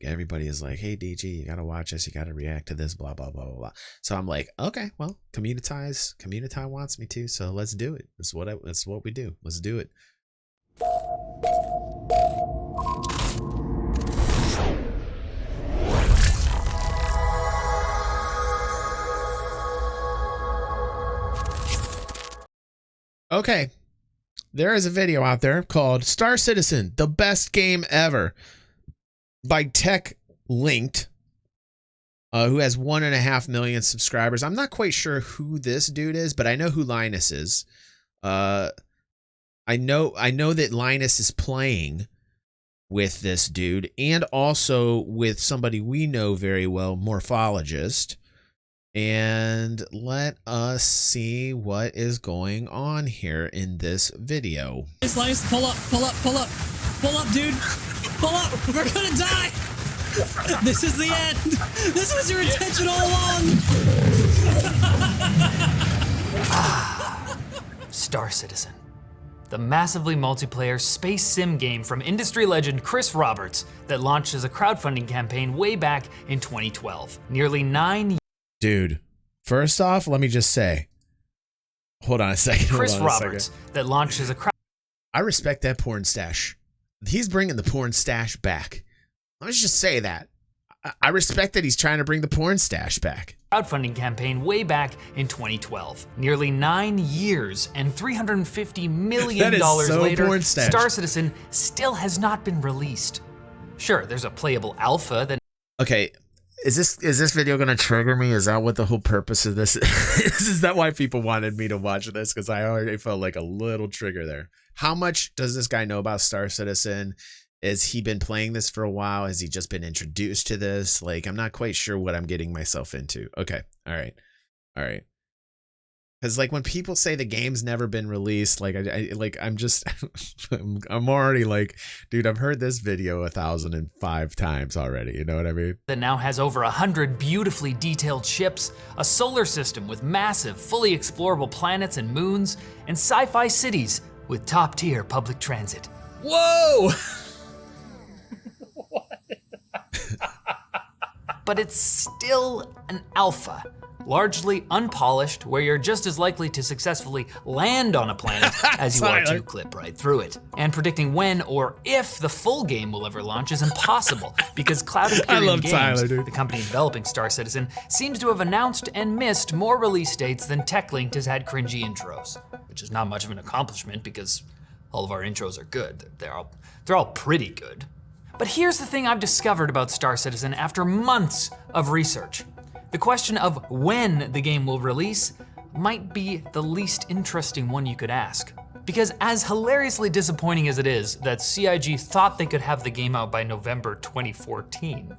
everybody is like, hey DG, you gotta watch this, you gotta react to this, blah blah blah blah blah. So I'm like, okay, well, Community wants me to, so let's do it. That's what we do. Let's do it. Okay, there is a video out there called Star Citizen, the best game ever, by TechLinked, who has 1.5 million subscribers. I'm not quite sure who this dude is, but I know who Linus is. I know that Linus is playing with this dude, and also with somebody we know very well, Morphologist. And let us see what is going on here in this video. Slice, pull up, dude. Pull up, we're gonna die. This is the end. This was your intention all along. Star Citizen, the massively multiplayer space sim game from industry legend Chris Roberts that launched as a crowdfunding campaign way back in 2012. Nearly 9 years. Dude, first off, let me just say, hold on a second. Chris Roberts that launched as a crowd. I respect that porn stash. He's bringing the porn stash back. Let me just say that. I respect that he's trying to bring the porn stash back. Crowdfunding campaign way back in 2012. Nearly 9 years and $350 million later, Star Citizen still has not been released. Sure, there's a playable alpha that. Okay. Is this video gonna trigger me? Is that what the whole purpose of this is? Is that why people wanted me to watch this? Because I already felt like a little trigger there. How much does this guy know about Star Citizen? Has he been playing this for a while? Has he just been introduced to this? Like, I'm not quite sure what I'm getting myself into. Okay, all right. Because like when people say the game's never been released, like I'm just I'm already like, dude, I've heard this video 1,005 times already. You know what I mean? That now has over 100 beautifully detailed ships, a solar system with massive, fully explorable planets and moons, and sci-fi cities with top-tier public transit. Whoa! But it's still an alpha. Largely unpolished, where you're just as likely to successfully land on a planet as you are to clip right through it. And predicting when or if the full game will ever launch is impossible, because Cloud Imperium Games, the company developing Star Citizen, seems to have announced and missed more release dates than TechLinked has had cringy intros, which is not much of an accomplishment because all of our intros are good. They're all pretty good. But here's the thing I've discovered about Star Citizen after months of research. The question of when the game will release might be the least interesting one you could ask. Because as hilariously disappointing as it is that CIG thought they could have the game out by November 2014,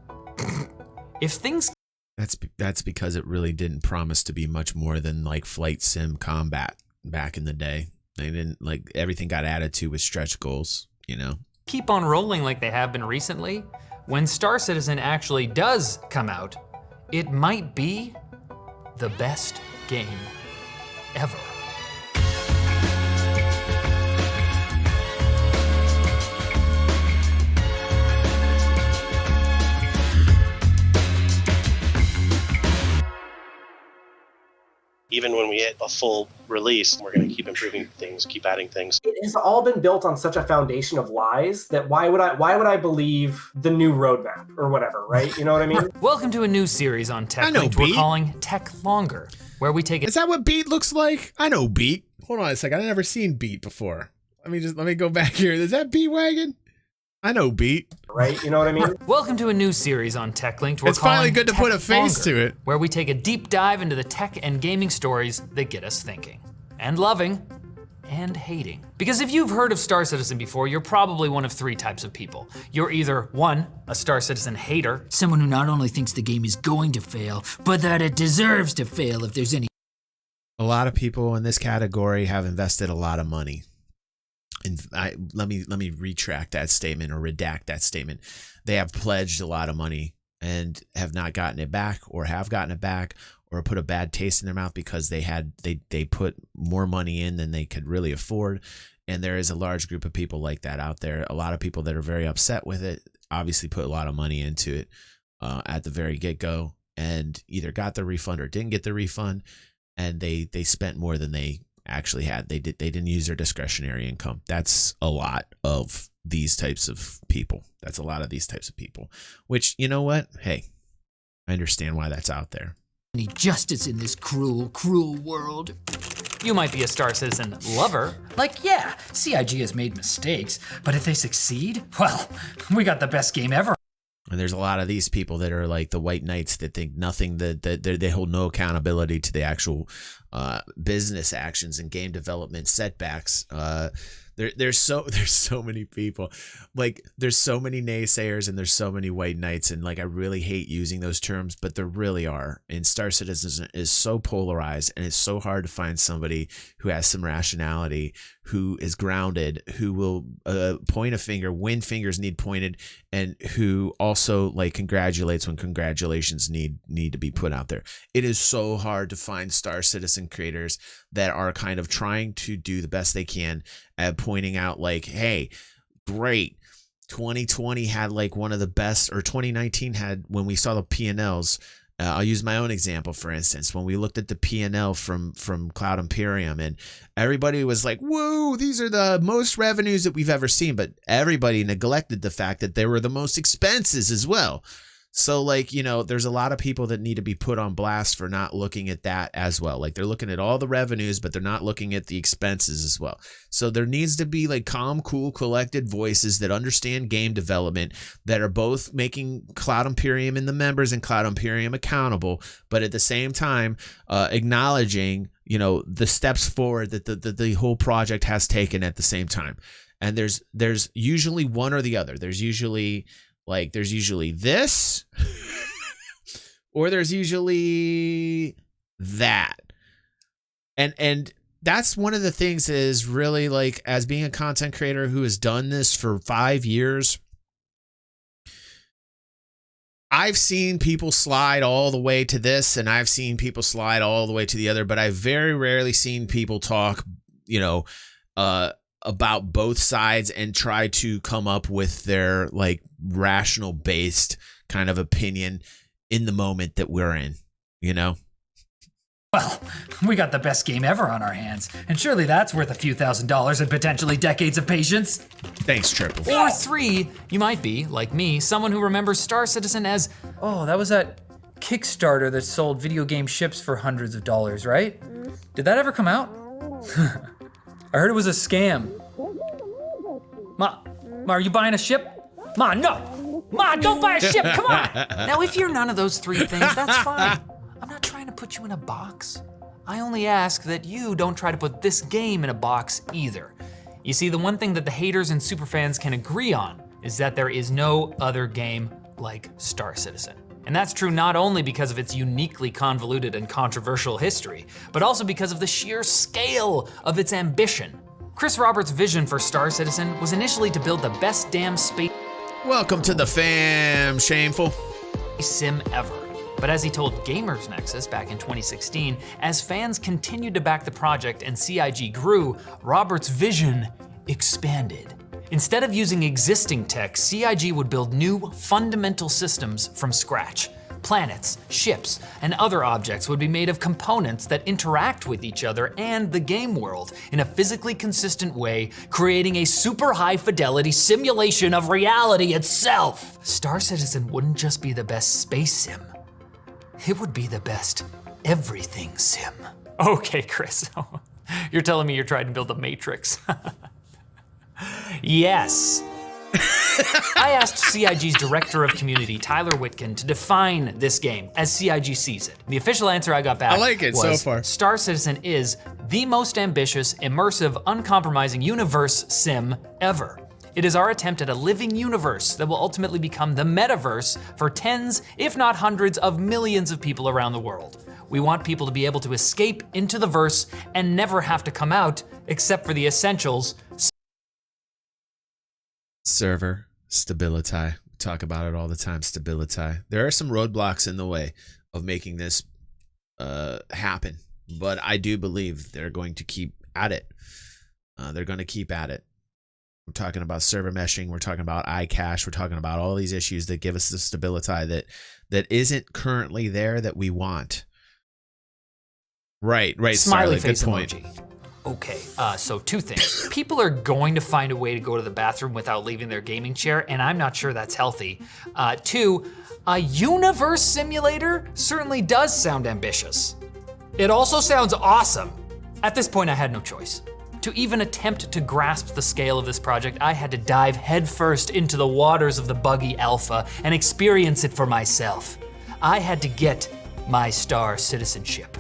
if things... That's because it really didn't promise to be much more than like flight sim combat back in the day. They didn't, like, everything got added to with stretch goals, you know? Keep on rolling like they have been recently, when Star Citizen actually does come out, it might be the best game ever. Even when we hit a full release, we're going to keep improving things, keep adding things. It has all been built on such a foundation of lies that why would I believe the new roadmap or whatever, right? You know what I mean? Welcome to a new series on TechLinked we're calling TechLonger, where we take it. Is that what Beat looks like? I know Beat. Hold on a second. I've never seen Beat before. Let me go back here. Is that Beat Wagon? I know Beat. Right? You know what I mean? Welcome to a new series on TechLinked. It's finally good to put a face to it. Where we take a deep dive into the tech and gaming stories that get us thinking. And loving. And hating. Because if you've heard of Star Citizen before, you're probably one of 3 types of people. You're either 1, a Star Citizen hater. Someone who not only thinks the game is going to fail, but that it deserves to fail if there's any. A lot of people in this category have invested a lot of money. And let me retract that statement or redact that statement. They have pledged a lot of money and have not gotten it back, or have gotten it back, or put a bad taste in their mouth because they put more money in than they could really afford. And there is a large group of people like that out there. A lot of people that are very upset with it. obviously put a lot of money into it at the very get-go, and either got the refund or didn't get the refund, and they spent more than they actually had. They didn't use their discretionary income. That's a lot of these types of people. That's a lot of these types of people, which, you know what? Hey, I understand why that's out there. Any justice in this cruel, cruel world. You might be a Star Citizen lover. Like, yeah, CIG has made mistakes, but if they succeed, well, we got the best game ever. And there's a lot of these people that are like the white knights that think nothing, that they hold no accountability to the actual business actions and game development setbacks. There's so many people, like there's so many naysayers and there's so many white knights, and like I really hate using those terms, but there really are. And Star Citizen is so polarized, and it's so hard to find somebody who has some rationality, who is grounded, who will point a finger when fingers need pointed, and who also like congratulates when congratulations need to be put out there. It is so hard to find Star Citizen creators that are kind of trying to do the best they can at pointing out like, hey, great, 2020 had like one of the best, or 2019 had, when we saw the P&Ls. I'll use my own example, for instance, when we looked at the P&L from Cloud Imperium, and everybody was like, whoa, these are the most revenues that we've ever seen, but everybody neglected the fact that they were the most expenses as well. So like, you know, there's a lot of people that need to be put on blast for not looking at that as well. Like they're looking at all the revenues, but they're not looking at the expenses as well. So there needs to be like calm, cool, collected voices that understand game development, that are both making Cloud Imperium and the members and Cloud Imperium accountable, but at the same time, acknowledging, you know, the steps forward that the whole project has taken at the same time. And there's usually one or the other. There's usually this or there's usually that. And that's one of the things is really like, as being a content creator who has done this for 5 years, I've seen people slide all the way to this and I've seen people slide all the way to the other, but I've very rarely seen people talk, you know, about both sides and try to come up with their like rational based kind of opinion in the moment that we're in, you know? Well, we got the best game ever on our hands, and surely that's worth a few $1,000s and potentially decades of patience. Thanks, Triple. Or 3, you might be, like me, someone who remembers Star Citizen as, Oh, that was that Kickstarter that sold video game ships for hundreds of dollars, right? Did that ever come out? I heard it was a scam. Ma, are you buying a ship? Ma, no! Ma, don't buy a ship, come on! Now if you're none of those 3 things, that's fine. I'm not trying to put you in a box. I only ask that you don't try to put this game in a box either. You see, the one thing that the haters and superfans can agree on is that there is no other game like Star Citizen. And that's true not only because of its uniquely convoluted and controversial history, but also because of the sheer scale of its ambition. Chris Roberts' vision for Star Citizen was initially to build the best damn space Welcome to the fam, Shameful. sim ever. But as he told Gamers Nexus back in 2016, as fans continued to back the project and CIG grew, Roberts' vision expanded. Instead of using existing tech, CIG would build new, fundamental systems from scratch. Planets, ships, and other objects would be made of components that interact with each other and the game world in a physically consistent way, creating a super high fidelity simulation of reality itself. Star Citizen wouldn't just be the best space sim, it would be the best everything sim. Okay, Chris, you're telling me you're trying to build the Matrix. Yes. I asked CIG's director of community, Tyler Witkin, to define this game as CIG sees it. The official answer I got back I like it was, so far. Star Citizen is the most ambitious, immersive, uncompromising universe sim ever. It is our attempt at a living universe that will ultimately become the metaverse for tens, if not hundreds of millions of people around the world. We want people to be able to escape into the verse and never have to come out except for the essentials. Server stability. We talk about it all the time. Stability. There are some roadblocks in the way of making this happen, but I do believe they're going to keep at it. They're going to keep at it. We're talking about server meshing. We're talking about iCache. We're talking about all these issues that give us the stability that isn't currently there that we want. Right, Smiley Starlight, face good point. emoji. Okay, so 2 things. People are going to find a way to go to the bathroom without leaving their gaming chair, and I'm not sure that's healthy. 2, a universe simulator certainly does sound ambitious. It also sounds awesome. At this point, I had no choice. To even attempt to grasp the scale of this project, I had to dive headfirst into the waters of the buggy alpha and experience it for myself. I had to get my star citizenship,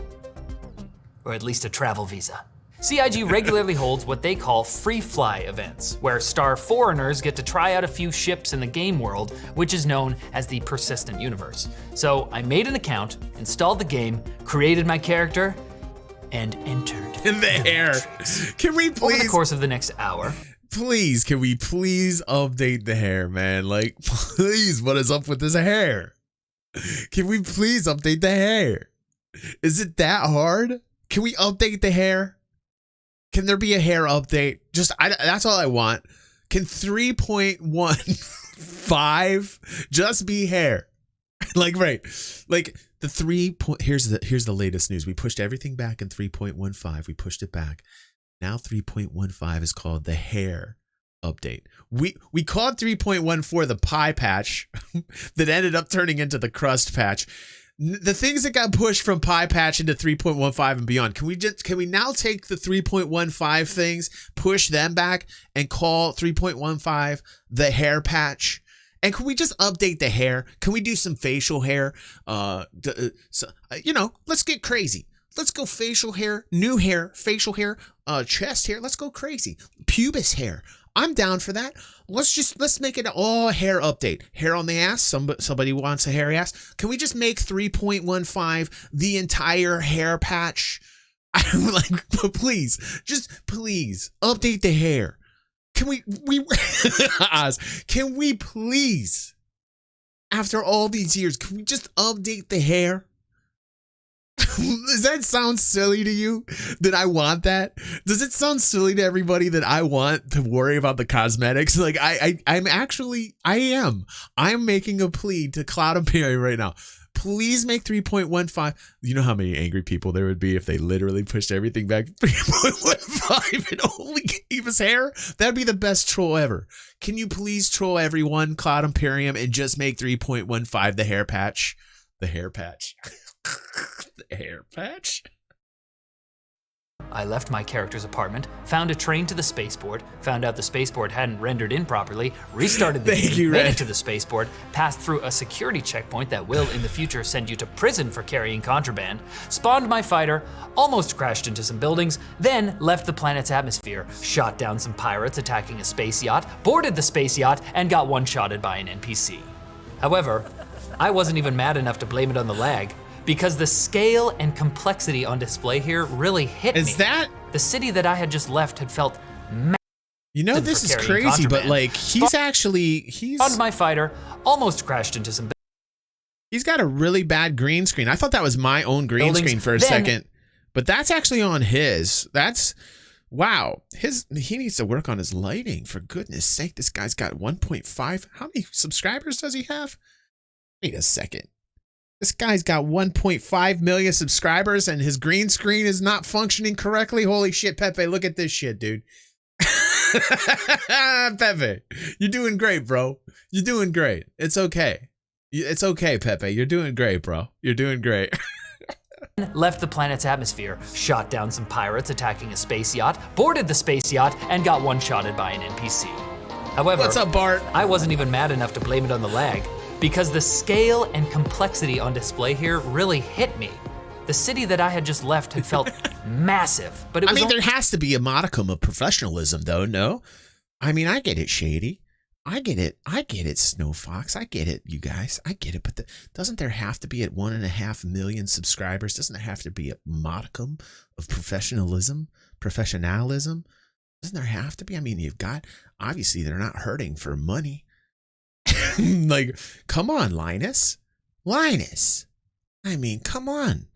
or at least a travel visa. CIG regularly holds what they call free fly events, where star foreigners get to try out a few ships in the game world, which is known as the persistent universe. So I made an account, installed the game, created my character, and entered In the hair. Can we please? Over the course of the next hour. Please, can we please update the hair, man? Like, please, what is up with this hair? Can we please update the hair? Is it that hard? Can we update the hair? Can there be a hair update? That's all I want. Can 3.15 just be hair? Like, right. Like the here's the latest news. We pushed everything back in 3.15. We pushed it back. Now 3.15 is called the hair update. We called 3.14 the pie patch that ended up turning into the crust patch. The things that got pushed from pie patch into 3.15 and beyond, can we now take the 3.15 things, push them back, and call 3.15 the hair patch? And can we just update the hair? Can we do some facial hair? Let's get crazy. Let's go facial hair, new hair, facial hair, chest hair. Let's go crazy. Pubis hair. I'm down for that. Let's make it all hair update. Hair on the ass. Somebody wants a hairy ass. Can we just make 3.15 the entire hair patch? I'm like, please update the hair. Can we can we please, after all these years, can we just update the hair? Does that sound silly to you that I want that? Does it sound silly to everybody that I want to worry about the cosmetics? Like I'm making a plea to Cloud Imperium right now. Please make 3.15. You know how many angry people there would be if they literally pushed everything back to 3.15 and only gave us hair? That'd be the best troll ever. Can you please troll everyone, Cloud Imperium, and just make 3.15 the hair patch? The hair patch. The hair patch? I left my character's apartment, found a train to the spaceport, found out the spaceport hadn't rendered in properly, restarted the game, made it to the spaceport, passed through a security checkpoint that will in the future send you to prison for carrying contraband, spawned my fighter, almost crashed into some buildings, then left the planet's atmosphere, shot down some pirates attacking a space yacht, boarded the space yacht, and got one-shotted by an NPC. However, I wasn't even mad enough to blame it on the lag, because the scale and complexity on display here really hit me. Is that? The city that I had just left had felt massive. You know, this is crazy, but like, he's on my fighter, almost crashed into some. He's got a really bad green screen. I thought that was my own green screen for a second, but that's actually on his. Wow. He needs to work on his lighting, for goodness sake. This guy's got 1.5. How many subscribers does he have? Wait a second. This guy's got 1.5 million subscribers and his green screen is not functioning correctly. Holy shit, Pepe, look at this shit, dude. Pepe, you're doing great, bro. You're doing great. It's okay. It's okay, Pepe. You're doing great, bro. You're doing great. Left the planet's atmosphere, shot down some pirates attacking a space yacht, boarded the space yacht, and got one-shotted by an NPC. However, what's up, Bart? I wasn't even mad enough to blame it on the lag, because the scale and complexity on display here really hit me. The city that I had just left had felt massive, but it was there has to be a modicum of professionalism, though, no? I mean, I get it, Shady. I get it, Snow Fox. I get it, you guys. I get it, but doesn't there have to be at 1.5 million subscribers? Doesn't there have to be a modicum of professionalism? Doesn't there have to be? I mean, obviously, they're not hurting for money. Like, come on, Linus. I mean, come on.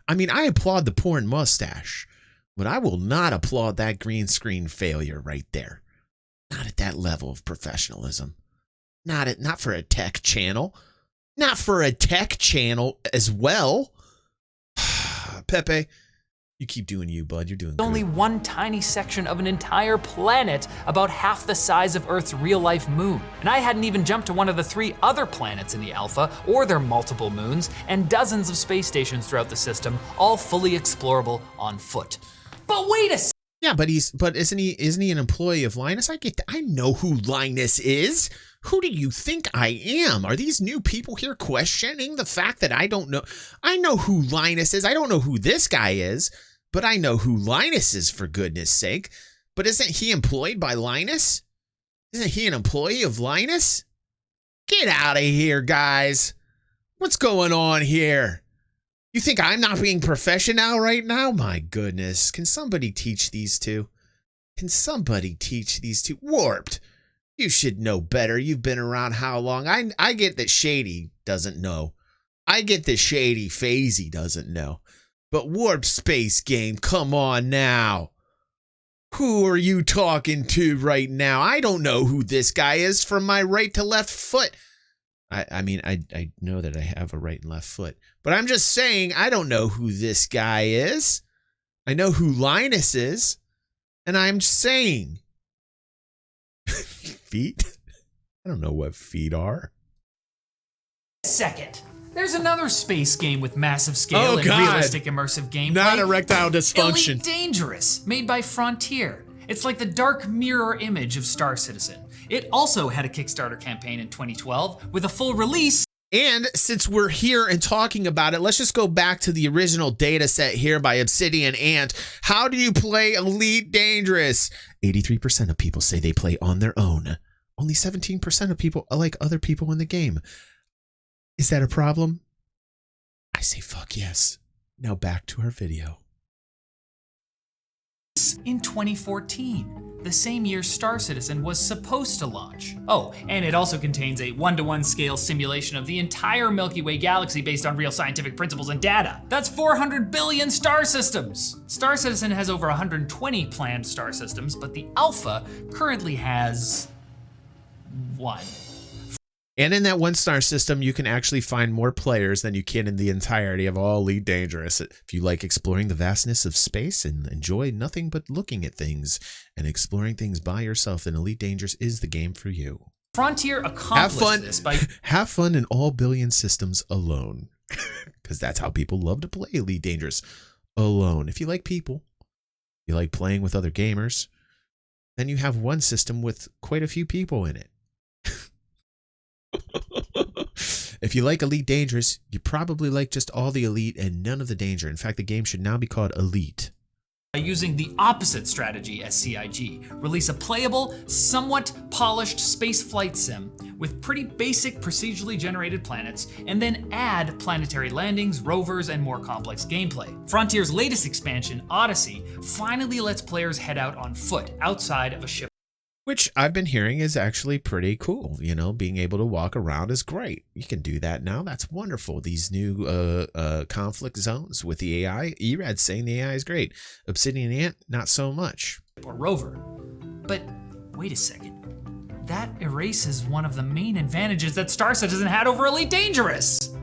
I mean, I applaud the porn mustache. But I will not applaud that green screen failure right there. Not at that level of professionalism. Not for a tech channel. Not for a tech channel as well. Pepe, you keep doing you, bud. You're doing good. Only one tiny section of an entire planet about half the size of Earth's real-life moon. And I hadn't even jumped to one of the 3 other planets in the Alpha, or their multiple moons, and dozens of space stations throughout the system, all fully explorable on foot. But wait a second. Yeah, but isn't he an employee of Linus? I know who Linus is. Who do you think I am? Are these new people here questioning the fact that I don't know? I know who Linus is. I don't know who this guy is, but I know who Linus is, for goodness sake. But isn't he employed by Linus? Isn't he an employee of Linus? Get out of here, guys. What's going on here? You think I'm not being professional right now? My goodness. Can somebody teach these two? Can somebody teach these two? Warped. You should know better. You've been around how long? I get that Shady doesn't know. I get that Shady Phasey doesn't know. But Warped Space Game, come on now. Who are you talking to right now? I don't know who this guy is from my right to left foot. I mean, I know that I have a right and left foot, but I'm just saying I don't know who this guy is. I know who Linus is, and I'm saying feet? I don't know what feet are. Second. There's another space game with massive scale and realistic immersive gameplay. Not erectile dysfunction. Elite Dangerous, made by Frontier. It's like the dark mirror image of Star Citizen. It also had a Kickstarter campaign in 2012 with a full release. And since we're here and talking about it, let's just go back to the original data set here by Obsidian Ant. How do you play Elite Dangerous? 83% of people say they play on their own. Only 17% of people are like other people in the game. Is that a problem? I say fuck yes. Now back to our video. In 2014, the same year Star Citizen was supposed to launch. Oh, and it also contains a 1-to-1 scale simulation of the entire Milky Way galaxy based on real scientific principles and data. That's 400 billion star systems! Star Citizen has over 120 planned star systems, but the Alpha currently has 1. And in that 1-star system, you can actually find more players than you can in the entirety of all Elite Dangerous. If you like exploring the vastness of space and enjoy nothing but looking at things and exploring things by yourself, then Elite Dangerous is the game for you. Frontier accomplished this by... Have fun in all billion systems alone. Because that's how people love to play Elite Dangerous. Alone. If you like people, you like playing with other gamers, then you have one system with quite a few people in it. If you like Elite Dangerous, you probably like just all the elite and none of the danger. In fact, the game should now be called Elite. By using the opposite strategy as CIG, release a playable, somewhat polished space flight sim with pretty basic procedurally generated planets, and then add planetary landings, rovers, and more complex gameplay. Frontier's latest expansion, Odyssey, finally lets players head out on foot outside of a ship. Which I've been hearing is actually pretty cool. You know, being able to walk around is great. You can do that now. That's wonderful. These new conflict zones with the AI. Erad's saying the AI is great. Obsidian Ant, not so much. Or rover. But wait a second. That erases one of the main advantages that Star Citizen had over Elite Dangerous.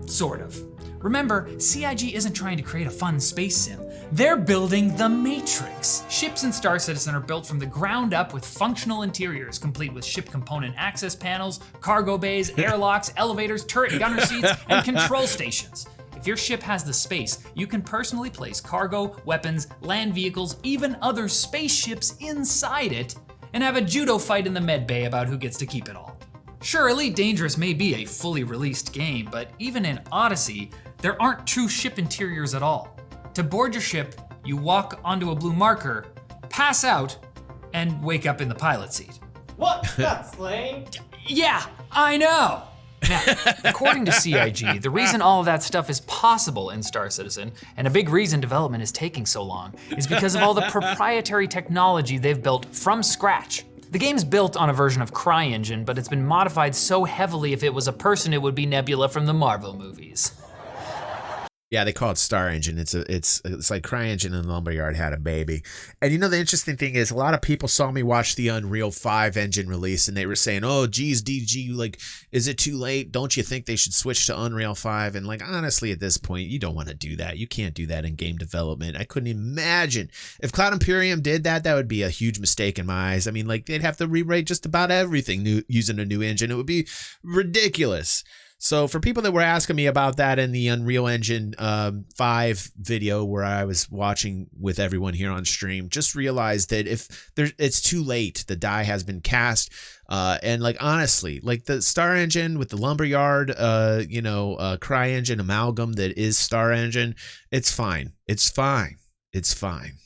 Sort of. Remember, CIG isn't trying to create a fun space sim. They're building the Matrix. Ships in Star Citizen are built from the ground up with functional interiors, complete with ship component access panels, cargo bays, airlocks, elevators, turret gunner seats, and control stations. If your ship has the space, you can personally place cargo, weapons, land vehicles, even other spaceships inside it, and have a judo fight in the med bay about who gets to keep it all. Sure, Elite Dangerous may be a fully released game, but even in Odyssey, there aren't true ship interiors at all. To board your ship, you walk onto a blue marker, pass out, and wake up in the pilot seat. What? That's lame. Yeah, I know! Now, according to CIG, the reason all of that stuff is possible in Star Citizen, and a big reason development is taking so long, is because of all the proprietary technology they've built from scratch. The game's built on a version of CryEngine, but it's been modified so heavily if it was a person it would be Nebula from the Marvel movies. Yeah, they call it Star Engine. It's like CryEngine and Lumberyard had a baby. And you know, the interesting thing is a lot of people saw me watch the Unreal 5 engine release and they were saying, oh, geez, DG, like, is it too late? Don't you think they should switch to Unreal 5? And like, honestly, at this point, you don't want to do that. You can't do that in game development. I couldn't imagine. If Cloud Imperium did that, that would be a huge mistake in my eyes. I mean, like, they'd have to rewrite just about everything using a new engine. It would be ridiculous. So for people that were asking me about that in the Unreal Engine 5 video where I was watching with everyone here on stream, just realize that it's too late. The die has been cast. And like, honestly, like the Star Engine with the Lumberyard, CryEngine amalgam that is Star Engine, it's fine. It's fine. It's fine.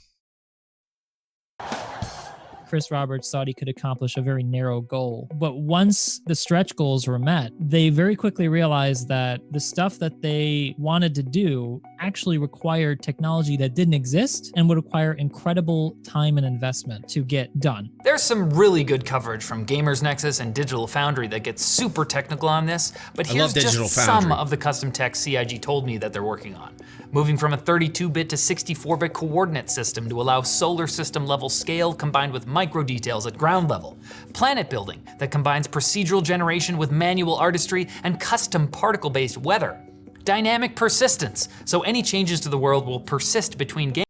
Chris Roberts thought he could accomplish a very narrow goal. But once the stretch goals were met, they very quickly realized that the stuff that they wanted to do actually required technology that didn't exist and would require incredible time and investment to get done. There's some really good coverage from Gamers Nexus and Digital Foundry that gets super technical on this, but here's just some of the custom tech CIG told me that they're working on. Moving from a 32-bit to 64-bit coordinate system to allow solar system level scale combined with micro details at ground level. Planet building that combines procedural generation with manual artistry and custom particle-based weather. Dynamic persistence, so any changes to the world will persist between games.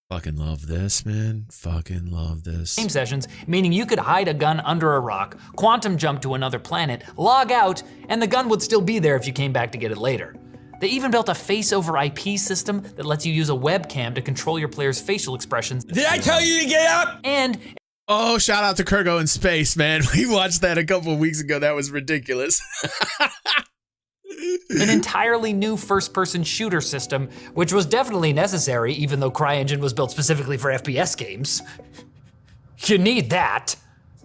Fucking love this, man. Fucking love this. Game sessions, meaning you could hide a gun under a rock, quantum jump to another planet, log out, and the gun would still be there if you came back to get it later. They even built a face over IP system that lets you use a webcam to control your player's facial expressions. Did I tell you to get up? And oh, shout out to Kurgo in space, man. We watched that a couple of weeks ago. That was ridiculous. an entirely new first-person shooter system, which was definitely necessary even though CryEngine was built specifically for FPS games. You need that.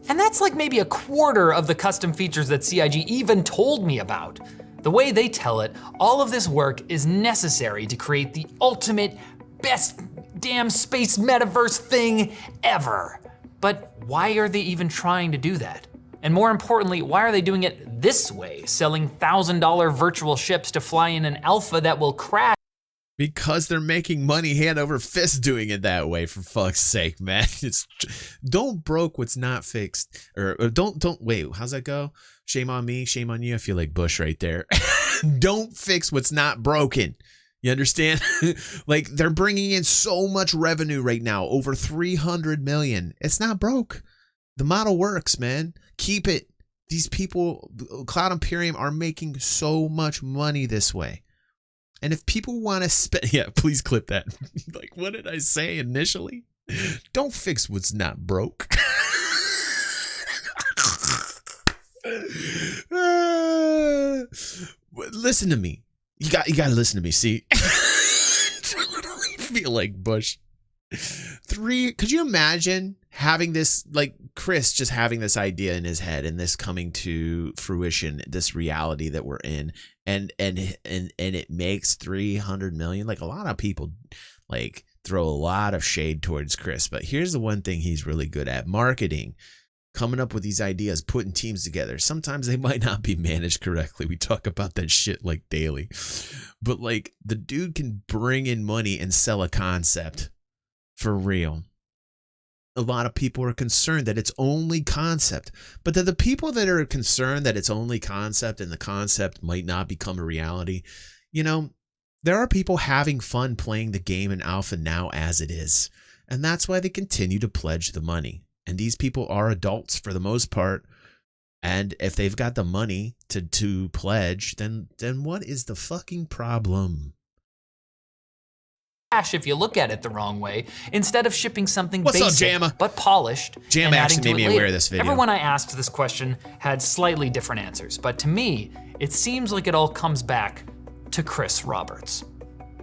And that's like maybe a quarter of the custom features that CIG even told me about. The way they tell it, all of this work is necessary to create the ultimate, best damn space metaverse thing ever. But why are they even trying to do that? And more importantly, why are they doing it this way, selling $1,000 virtual ships to fly in an alpha that will crash? Because they're making money hand over fist doing it that way, for fuck's sake, man. Don't broke what's not fixed. Or don't wait, how's that go? Shame on me, shame on you. I feel like Bush right there. Don't fix what's not broken. You understand? Like, they're bringing in so much revenue right now, over 300 million. It's not broke. The model works, man. Keep it. These people, Cloud Imperium, are making so much money this way. And if people want to spend, yeah, please clip that. Like, what did I say initially? Don't fix what's not broke. Listen to me. You got to listen to me. See, I totally feel like Bush. Could you imagine having this, like Chris just having this idea in his head and this coming to fruition, this reality that we're in, and it makes 300 million. Like, a lot of people like throw a lot of shade towards Chris, but here's the one thing he's really good at: marketing. Coming up with these ideas, putting teams together. Sometimes they might not be managed correctly. We talk about that shit like daily. But like, the dude can bring in money and sell a concept for real. A lot of people are concerned that it's only concept. But the people that are concerned that it's only concept and the concept might not become a reality, you know, there are people having fun playing the game in alpha now as it is. And that's why they continue to pledge the money. And these people are adults for the most part. And if they've got the money to pledge, then what is the fucking problem? If you look at it the wrong way, instead of shipping something What's basic up, Jamma? but polished, Jamma and actually adding to made it me aware later. of this video. Everyone I asked this question had slightly different answers, but to me, it seems like it all comes back to Chris Roberts.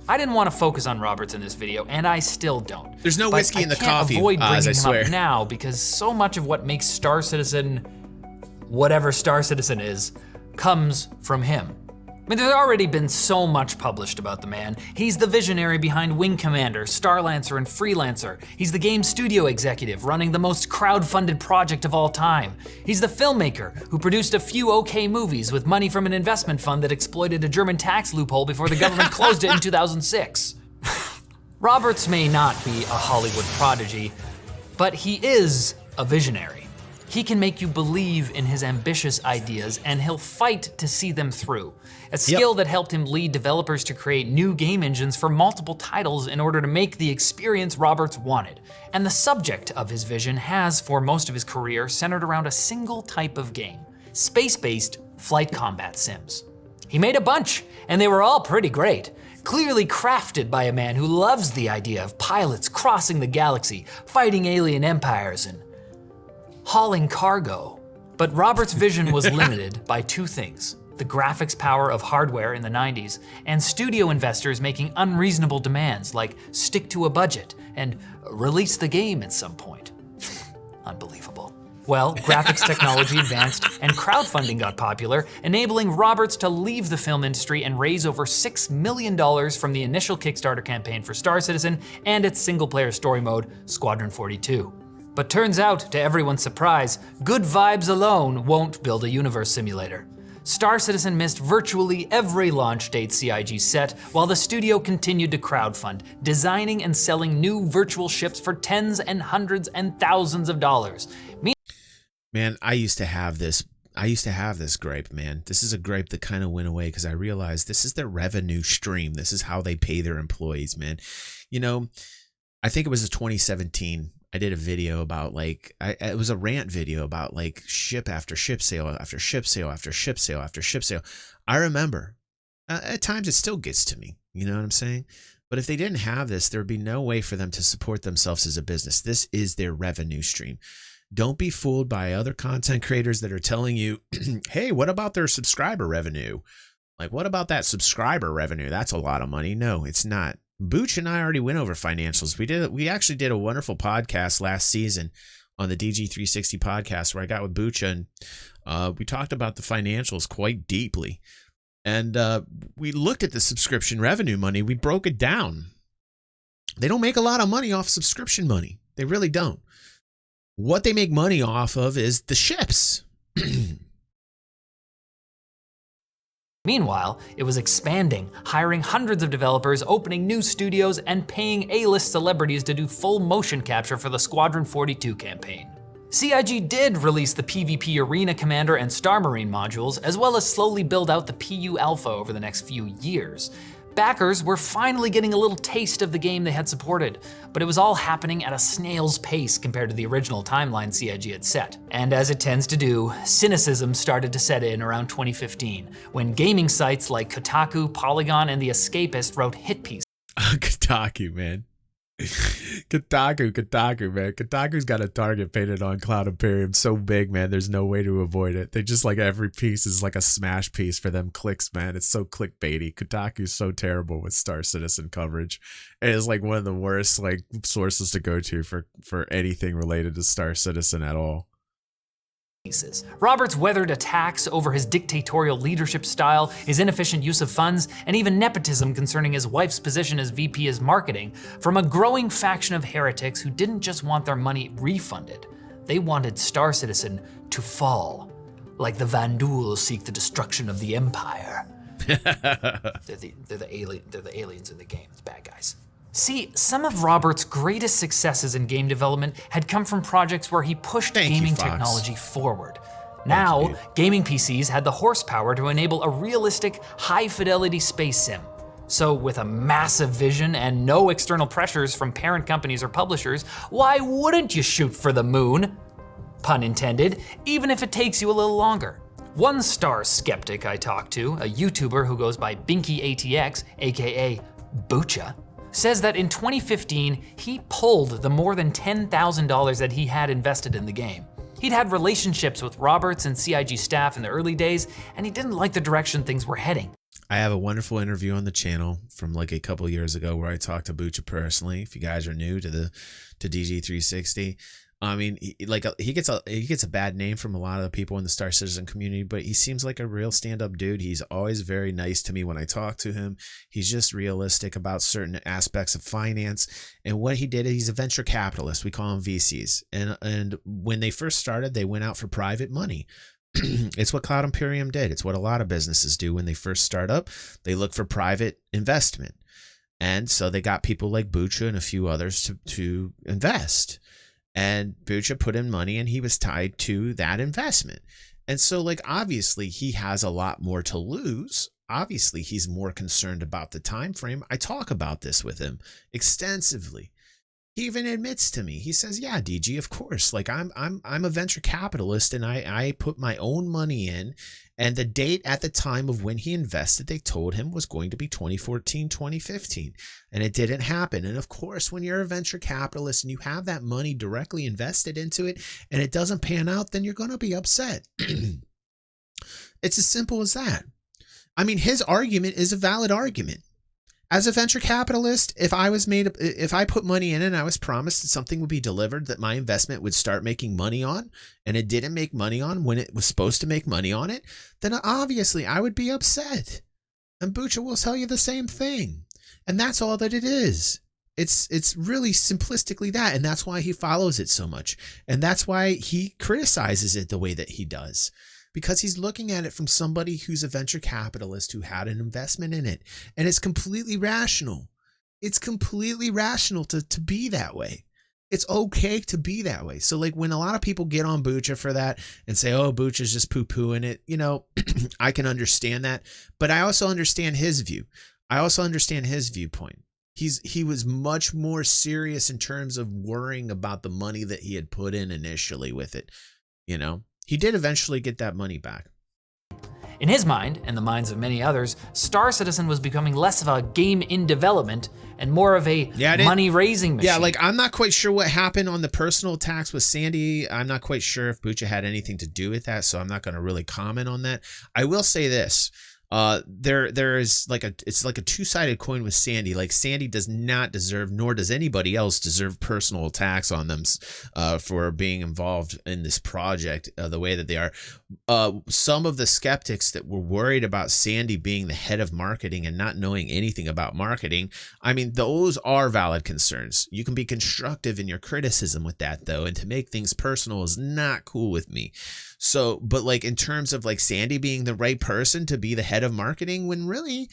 I didn't want to focus on Roberts in this video, and I still don't. There's no But whiskey in the coffee, I can't avoid bringing as I him swear. up now because so much of what makes Star Citizen, whatever Star Citizen is, comes from him. mean, there's already been so much published about the man. He's the visionary behind Wing Commander, Starlancer, and Freelancer. He's the game studio executive running the most crowd-funded project of all time. He's the filmmaker who produced a few okay movies with money from an investment fund that exploited a German tax loophole before the government closed it in 2006. Roberts may not be a Hollywood prodigy, but he is a visionary. He can make you believe in his ambitious ideas, and he'll fight to see them through. A skill that helped him lead developers to create new game engines for multiple titles in order to make the experience Roberts wanted. And the subject of his vision has, for most of his career, centered around a single type of game: space-based flight combat sims. He made a bunch, and they were all pretty great. Clearly crafted by a man who loves the idea of pilots crossing the galaxy, fighting alien empires, and hauling cargo. But Robert's vision was limited by two things: the graphics power of hardware in the 90s, and studio investors making unreasonable demands like stick to a budget and release the game at some point. Unbelievable. Well, graphics technology advanced and crowdfunding got popular, enabling Roberts to leave the film industry and raise over $6 million from the initial Kickstarter campaign for Star Citizen and its single-player story mode, Squadron 42. But turns out, to everyone's surprise, good vibes alone won't build a universe simulator. Star Citizen missed virtually every launch date CIG set, while the studio continued to crowdfund, designing and selling new virtual ships for tens and hundreds and thousands of dollars. Man, I used to have this gripe, man. This is a gripe that kind of went away because I realized this is their revenue stream. This is how they pay their employees, man. You know, I think it was 2017. I did a video about it was a rant video about like ship after ship sale after ship sale after ship sale after ship sale. I remember at times it still gets to me. You know what I'm saying? But if they didn't have this, there would be no way for them to support themselves as a business. This is their revenue stream. Don't be fooled by other content creators that are telling you, hey, what about their subscriber revenue? Like, what about that subscriber revenue? That's a lot of money. No, it's not. Booch and I already went over financials. We actually did a wonderful podcast last season on the DG360 Podcast where I got with Booch and we talked about the financials quite deeply. And we looked at the subscription revenue money. We broke it down. They don't make a lot of money off subscription money. They really don't. What they make money off of is the ships. Meanwhile, it was expanding, hiring hundreds of developers, opening new studios, and paying A-list celebrities to do full motion capture for the Squadron 42 campaign. CIG did release the PvP Arena Commander and Star Marine modules, as well as slowly build out the PU Alpha over the next few years. Backers were finally getting a little taste of the game they had supported, but it was all happening at a snail's pace compared to the original timeline CIG had set. And as it tends to do, cynicism started to set in around 2015, when gaming sites like Kotaku, Polygon, and The Escapist wrote hit pieces. Kotaku, man. Kotaku, man. Kotaku's got a target painted on Cloud Imperium so big, man, there's no way to avoid it. They just like every piece is like a smash piece for them clicks, man. It's so clickbaity. Kotaku's so terrible with Star Citizen coverage. It is like one of the worst like sources to go to for anything related to Star Citizen at all. Roberts weathered attacks over his dictatorial leadership style, his inefficient use of funds, and even nepotism concerning his wife's position as VP of marketing from a growing faction of heretics who didn't just want their money refunded. They wanted Star Citizen to fall, like the Vanduul seek the destruction of the Empire. They're the aliens in the game, it's bad guys. See, some of Roberts' greatest successes in game development had come from projects where he pushed gaming technology forward. Now, gaming PCs had the horsepower to enable a realistic, high-fidelity space sim. So with a massive vision and no external pressures from parent companies or publishers, why wouldn't you shoot for the moon? Pun intended, even if it takes you a little longer. One Star skeptic I talked to, a YouTuber who goes by BinkyATX, aka Bucha, says that in 2015, he pulled the more than $10,000 that he had invested in the game. He'd had relationships with Roberts and CIG staff in the early days, and he didn't like the direction things were heading. I have a wonderful interview on the channel from like a couple years ago where I talked to Bucha personally. If you guys are new to DG360, I mean, he gets a bad name from a lot of the people in the Star Citizen community, but he seems like a real stand-up dude. He's always very nice to me when I talk to him. He's just realistic about certain aspects of finance. And what he did, he's a venture capitalist. We call him VCs. And when they first started, they went out for private money. It's what Cloud Imperium did. It's what a lot of businesses do when they first start up. They look for private investment. And so they got people like Bucha and a few others to invest. And Bucha put in money and he was tied to that investment. And so like, obviously he has a lot more to lose. Obviously he's more concerned about the time frame. I talk about this with him extensively. He even admits to me, he says, yeah, DG, of course. Like I'm a venture capitalist and I put my own money in, and the date at the time of when he invested, they told him was going to be 2014, 2015, and it didn't happen. And of course, when you're a venture capitalist and you have that money directly invested into it and it doesn't pan out, then you're going to be upset. It's as simple as that. I mean, his argument is a valid argument. As a venture capitalist, if I put money in and I was promised that something would be delivered that my investment would start making money on, and it didn't make money on when it was supposed to make money on it, then obviously I would be upset. And Bucha will tell you the same thing. And that's all that it is. It's really simplistically that. And that's why he follows it so much. And that's why he criticizes it the way that he does. Because he's looking at it from somebody who's a venture capitalist who had an investment in it. And it's completely rational. It's completely rational to be that way. It's okay to be that way. So like when a lot of people get on Bucha for that and say, oh, Bucha's just poo-pooing it, you know, I can understand that. But I also understand his view. I also understand his viewpoint. He was much more serious in terms of worrying about the money that he had put in initially with it, you know. He did eventually get that money back. In his mind, and the minds of many others, Star Citizen was becoming less of a game in development and more of a money-raising machine. Yeah, like I'm not quite sure what happened on the personal attacks with Sandy. I'm not quite sure if Bucha had anything to do with that, so I'm not going to really comment on that. I will say this. There is it's like a two-sided coin with Sandy. Like Sandy does not deserve, nor does anybody else deserve personal attacks on them for being involved in this project the way that they are. Some of the skeptics that were worried about Sandy being the head of marketing and not knowing anything about marketing, I mean, those are valid concerns. You can be constructive in your criticism with that though, and to make things personal is not cool with me. So, but like in terms of like Sandy being the right person to be the head of marketing, when really,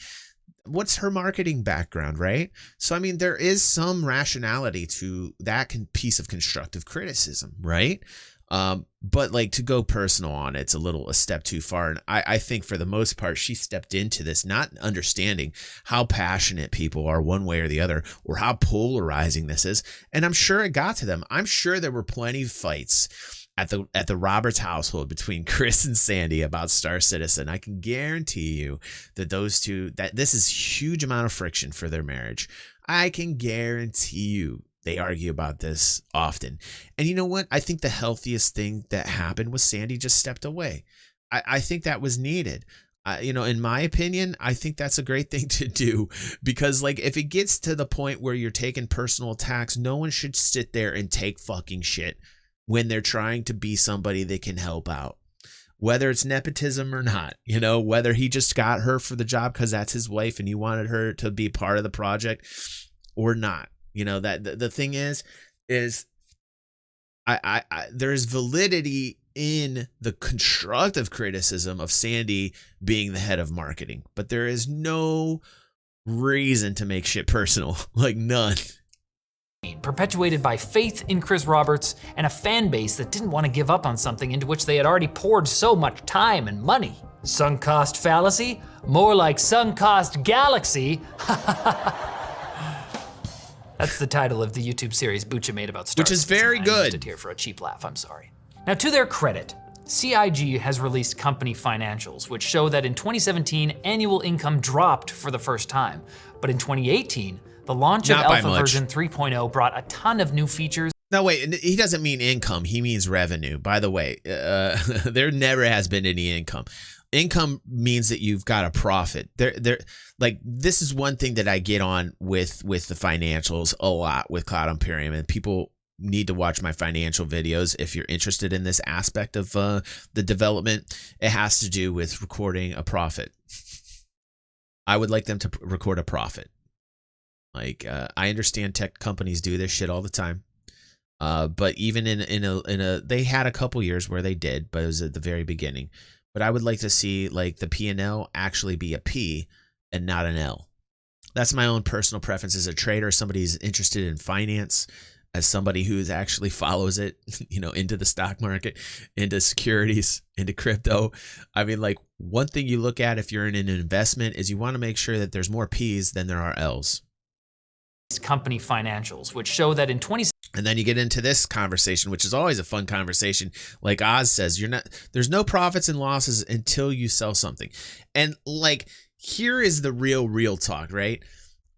what's her marketing background, right? So, I mean, there is some rationality to that piece of constructive criticism, right? But like to go personal on it's a step too far. And I think for the most part, she stepped into this not understanding how passionate people are one way or the other, or how polarizing this is. And I'm sure it got to them. I'm sure there were plenty of fights at the Roberts household between Chris and Sandy about Star Citizen. I can guarantee you that that this is huge amount of friction for their marriage. I can guarantee you they argue about this often. And you know what? I think the healthiest thing that happened was Sandy just stepped away. I think that was needed. You know, in my opinion, I think that's a great thing to do, because like if it gets to the point where you're taking personal attacks, no one should sit there and take fucking shit when they're trying to be somebody that can help out, whether it's nepotism or not, you know, whether he just got her for the job because that's his wife and he wanted her to be part of the project or not. You know, that the thing is there's validity in the constructive criticism of Sandy being the head of marketing, but there is no reason to make shit personal, like none. Perpetuated by faith in Chris Roberts and a fan base that didn't want to give up on something into which they had already poured so much time and money. Sunk cost fallacy? More like sunk cost galaxy. That's the title of the YouTube series Bucha made about Star Which is Citizen. very I good. used it here for a cheap laugh, I'm sorry. Now, to their credit, CIG has released company financials, which show that in 2017, annual income dropped for the first time. But in 2018, the launch of Alpha version 3.0 brought a ton of new features. No, wait, he doesn't mean income. He means revenue. By the way, there never has been any income. Income means that you've got a profit. Like this is one thing that I get on with the financials a lot with Cloud Imperium, and people need to watch my financial videos if you're interested in this aspect of the development. It has to do with recording a profit. I would like them to record a profit. Like, I understand tech companies do this shit all the time. But even in a they had a couple years where they did, but it was at the very beginning. But I would like to see like the P&L actually be a P and not an L. That's my own personal preference as a trader, somebody who's interested in finance, as somebody who actually follows it, into the stock market, into securities, into crypto. I mean, like, one thing you look at if you're in an investment is you want to make sure that there's more P's than there are L's. Company financials, which show that in 2017, and then you get into this conversation, which is always a fun conversation. Like Oz says, there's no profits and losses until you sell something. And like, here is the real talk, right?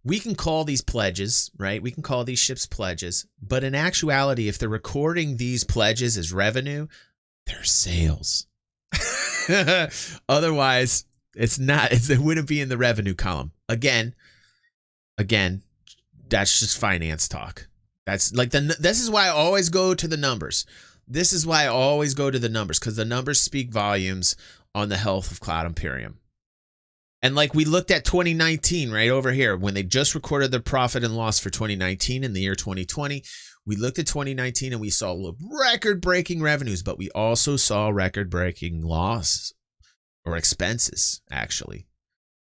We can call these pledges, right? We can call these ships pledges, but in actuality, if they're recording these pledges as revenue, they're sales. Otherwise, it wouldn't be in the revenue column. Again, that's just finance talk. That's like this is why I always go to the numbers. This is why I always go to the numbers, because the numbers speak volumes on the health of Cloud Imperium. And like we looked at 2019 right over here, when they just recorded the profit and loss for 2019 in the year 2020, we looked at 2019 and we saw record-breaking revenues, but we also saw record-breaking losses or expenses, actually.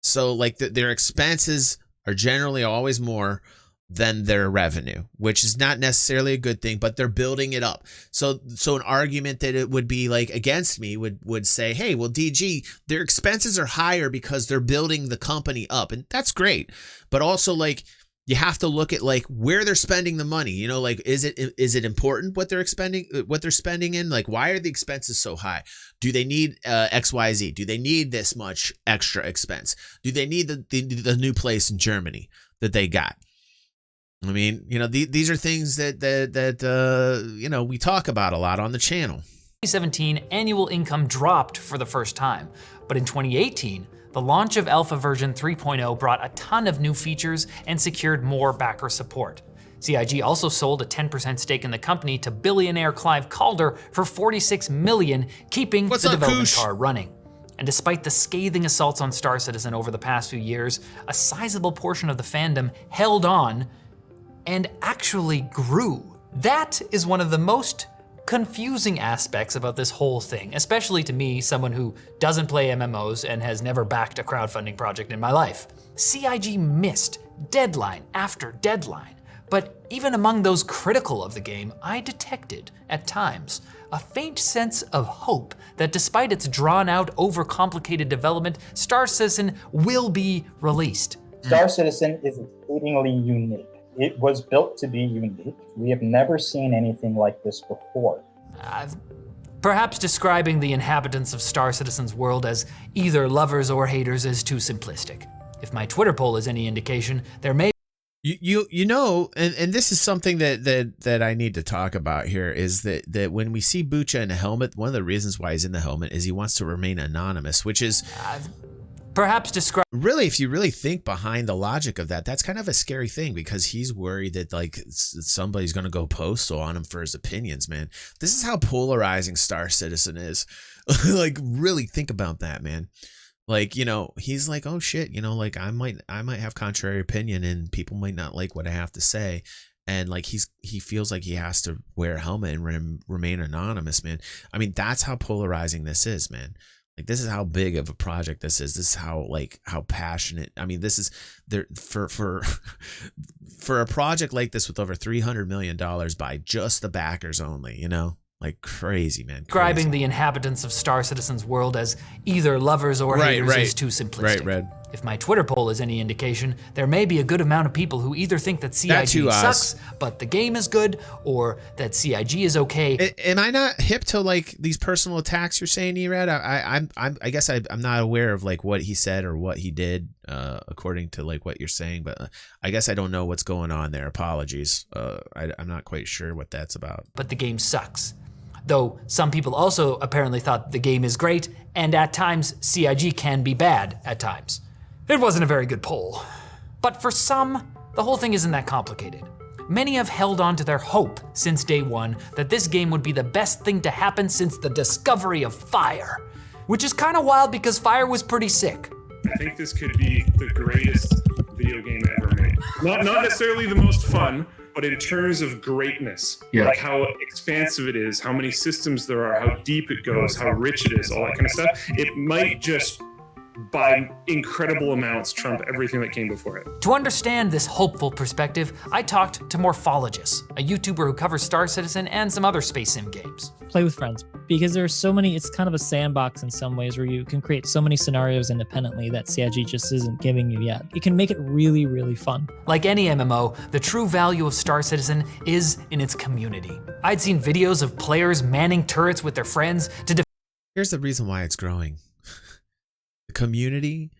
So like their expenses are generally always more than their revenue, which is not necessarily a good thing, but they're building it up. So an argument that it would be like against me would say, hey, well, DG, their expenses are higher because they're building the company up. And that's great. But also, like, you have to look at like where they're spending the money. Like, is it important what they're spending in? Like, why are the expenses so high? Do they need XYZ? Do they need this much extra expense? Do they need the new place in Germany that they got? I mean, these are things that we talk about a lot on the channel. 2017, annual income dropped for the first time, but in 2018, the launch of Alpha version 3.0 brought a ton of new features and secured more backer support. CIG also sold a 10% stake in the company to billionaire Clive Calder for $46 million, keeping the development car running. And despite the scathing assaults on Star Citizen over the past few years, a sizable portion of the fandom held on and actually grew. That is one of the most confusing aspects about this whole thing, especially to me, someone who doesn't play MMOs and has never backed a crowdfunding project in my life. CIG missed deadline after deadline, but even among those critical of the game, I detected, at times, a faint sense of hope that despite its drawn-out, overcomplicated development, Star Citizen will be released. Star Citizen is exceedingly unique. It was built to be unique. We have never seen anything like this before. Perhaps describing the inhabitants of Star Citizen's world as either lovers or haters is too simplistic. If my Twitter poll is any indication, there may and this is something that I need to talk about here, is that when we see Bucha in a helmet, one of the reasons why he's in the helmet is he wants to remain anonymous, which is perhaps describe really, if you really think behind the logic of that, that's kind of a scary thing, because he's worried that like somebody's going to go postal on him for his opinions, man. This is how polarizing Star Citizen is. Like, really think about that, man. Like, he's like, oh shit, like I might have contrary opinion and people might not like what I have to say. And like he feels like he has to wear a helmet and remain anonymous, man. I mean, that's how polarizing this is, man. Like, this is how big of a project this is. This is how passionate. I mean, this is there for a project like this with over $300 million by just the backers only, like crazy, man. Describing the inhabitants of Star Citizen's world as either lovers or haters is too simplistic. Right. If my Twitter poll is any indication, there may be a good amount of people who either think that CIG sucks, but the game is good, or that CIG is okay. Am I not hip to like these personal attacks you're saying, Erad? I guess I'm not aware of like what he said or what he did, according to like what you're saying, but I guess I don't know what's going on there. Apologies. I'm not quite sure what that's about. But the game sucks. Though some people also apparently thought the game is great, and at times CIG can be bad at times. It wasn't a very good poll. But for some, the whole thing isn't that complicated. many have held on to their hope since day one that this game would be the best thing to happen since the discovery of fire. Which is kind of wild because fire was pretty sick. I think this could be the greatest video game ever made. Not necessarily the most fun, but in terms of greatness, like how expansive it is, how many systems there are, how deep it goes, how rich it is, all that kind of stuff, it might just, by incredible amounts, trump everything that came before it. To understand this hopeful perspective, I talked to Morphologus, a YouTuber who covers Star Citizen and some other space sim games. Play with friends, because there's so many, it's kind of a sandbox in some ways where you can create so many scenarios independently that CIG just isn't giving you yet. It can make it really, really fun. Like any MMO, the true value of Star Citizen is in its community. I'd seen videos of players manning turrets with their friends to Here's the reason why it's growing. The community,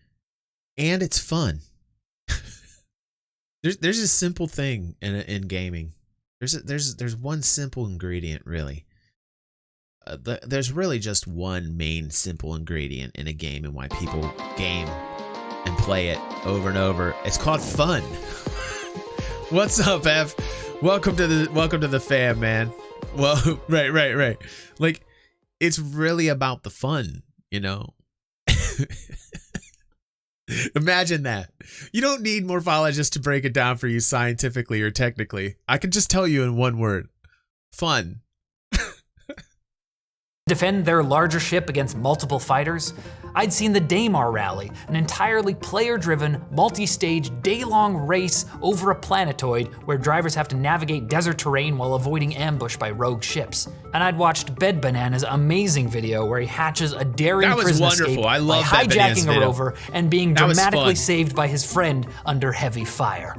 and it's fun. There's a simple thing in gaming. There's one simple ingredient, really. There's really just one main simple ingredient in a game and why people game and play it over and over. It's called fun. What's up, Ev? Welcome to the fam, man. Well, right. Like, it's really about the fun, you know? Imagine that. You don't need morphologists to break it down for you scientifically or technically. I can just tell you in one word. Fun. defend their larger ship against multiple fighters. I'd seen the Daymar Rally, an entirely player-driven, multi-stage, day-long race over a planetoid where drivers have to navigate desert terrain while avoiding ambush by rogue ships. And I'd watched Bed Banana's amazing video where he hatches a daring prison escape by hijacking a rover and being dramatically saved by his friend under heavy fire.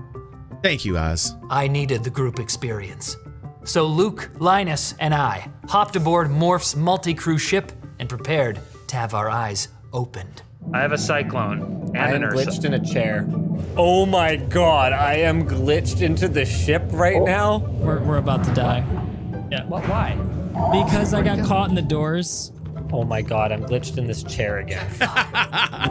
Thank you, Oz. I needed the group experience. So Luke, Linus, and I hopped aboard Morph's multi-crew ship and prepared to have our eyes opened. I have a cyclone and I an am Ursa. glitched in a chair. Oh my god, I am glitched into the ship right now. We're about to die. Yeah. Why? Because I got caught in the doors. Oh my god, I'm glitched in this chair again. How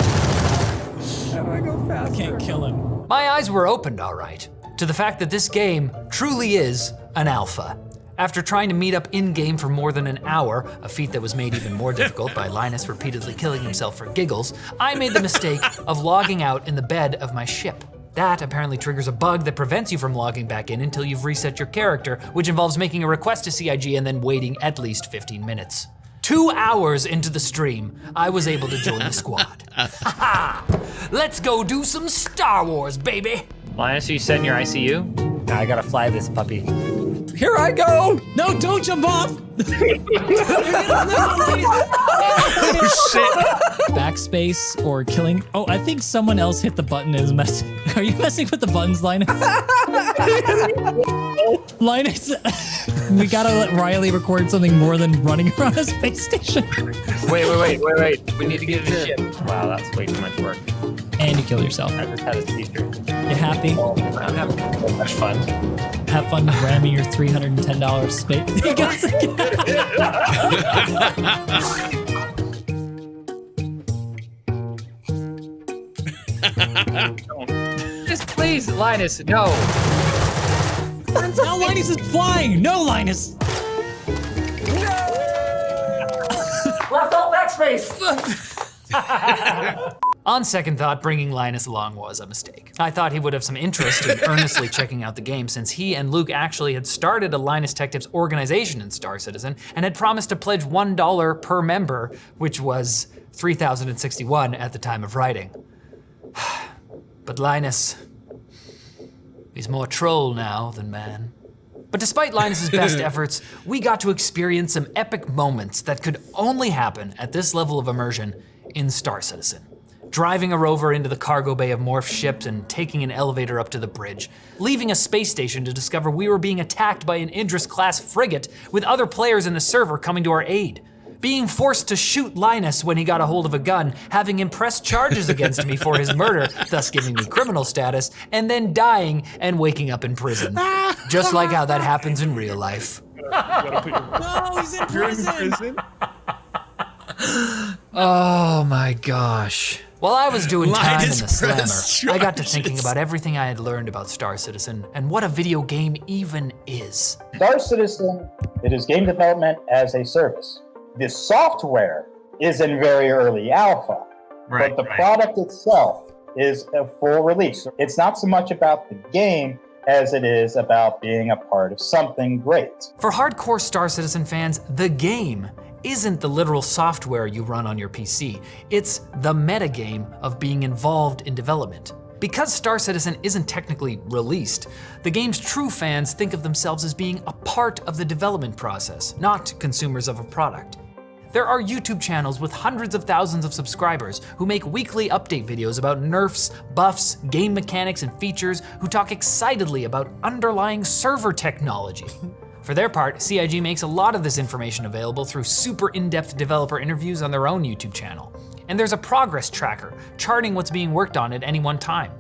do I go faster? Can't kill him. My eyes were opened, all right, to the fact that this game truly is an alpha. After trying to meet up in-game for more than an hour, a feat that was made even more difficult by Linus repeatedly killing himself for giggles, I made the mistake of logging out in the bed of my ship. That apparently triggers a bug that prevents you from logging back in until you've reset your character, which involves making a request to CIG and then waiting at least 15 minutes. 2 hours into the stream, I was able to join the squad. Let's go do some Star Wars, baby! Linus, are you set in your ICU? Now I gotta fly this puppy. Here I go! No, don't jump off! Backspace or killing. Oh, I think someone else hit the button and is messing. Are you messing with the buttons, Linus? Linus, we gotta let Riley record something more than running around a space station. Wait. We need to get to the ship. Wow, that's way too much work. And you kill yourself. I just had a t-shirt. You happy? I'm having so much fun. Have fun ramming your $310 space. He goes again. Just please, Linus, no. Now Linus is flying. No, Linus. Left alt backspace! On second thought, bringing Linus along was a mistake. I thought he would have some interest in earnestly checking out the game since he and Luke actually had started a Linus Tech Tips organization in Star Citizen and had promised to pledge $1 per member, which was 3,061 at the time of writing. But Linus, he's more troll now than man. But despite Linus's best efforts, we got to experience some epic moments that could only happen at this level of immersion in Star Citizen. Driving a rover into the cargo bay of Morph's ships and taking an elevator up to the bridge. Leaving a space station to discover we were being attacked by an Idris-class frigate with other players in the server coming to our aid. Being forced to shoot Linus when he got a hold of a gun, having him press charges against me for his murder, thus giving me criminal status, and then dying and waking up in prison. Just like how that happens in real life. No, he's in prison. Oh my gosh. While I was doing time in the Linus slammer, press I got to charges. thinking about everything I had learned about Star Citizen and what a video game even is. Star Citizen, it is game development as a service. The software is in very early alpha, but the product itself is a full release. It's not so much about the game as it is about being a part of something great. For hardcore Star Citizen fans, the game isn't the literal software you run on your PC. It's the metagame of being involved in development. Because Star Citizen isn't technically released, the game's true fans think of themselves as being a part of the development process, not consumers of a product. There are YouTube channels with hundreds of thousands of subscribers who make weekly update videos about nerfs, buffs, game mechanics, and features, who talk excitedly about underlying server technology. For their part, CIG makes a lot of this information available through super in-depth developer interviews on their own YouTube channel. And there's a progress tracker charting what's being worked on at any one time.